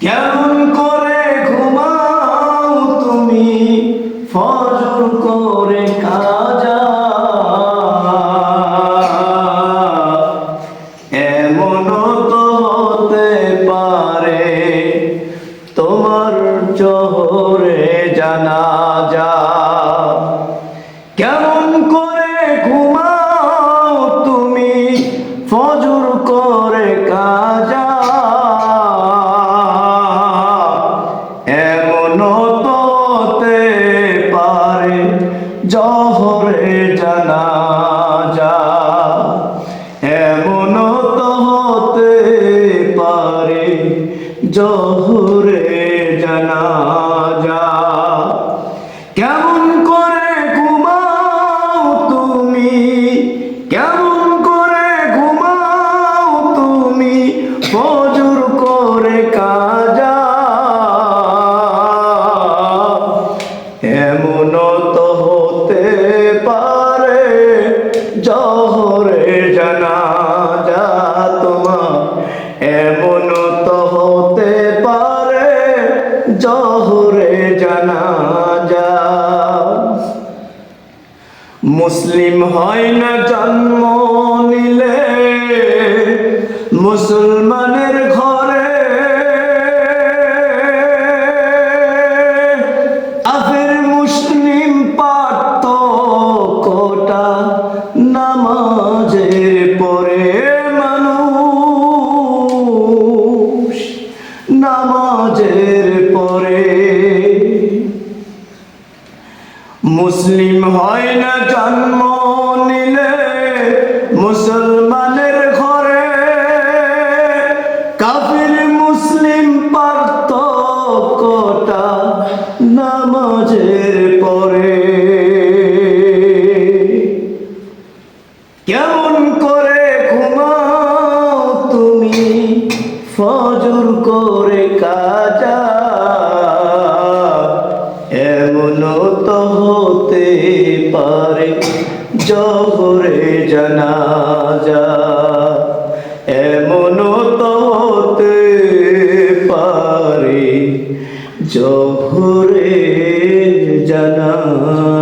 কেমন করে ঘুমাও তুমি ফজর করে কাজা, এমনও তো হতে পারে তোমার জোহরে জানাজা। কেমন করে ঘুমাও তুমি ফজর করে কাজা, এমনও তো হতে পারে জোহরে জানাজা, এমনও তো হতে পারে জোহরে জানাজা। কেমন করে ঘুমাও তুমি, কেমন করে ঘুমাও তুমি ফজর করে কাজা, এমনও তো হতে পারে জোহরে জানাজা তোমার, এমনও তো হতে পারে জোহরে জানাজা। মুসলিম হয় না জন্ম নিলে মুসলমানের ঘরে, কাফের মুসলিম পার্থক্যটা নামাজের পরে মানুষ, নামাজের পরে। মুসলিম হয় না জন্ম নিলে মুসলমানের ঘরে, কাফির মুসলিম পার্থক্যটা নামাজের পরে। কেমন করে ঘুমাও তুমি ফজর করে কাজা, এমনও তো হতে পারে জোহরে জানাজা, এমনও তো হতে পারে জোহরে জানাজা।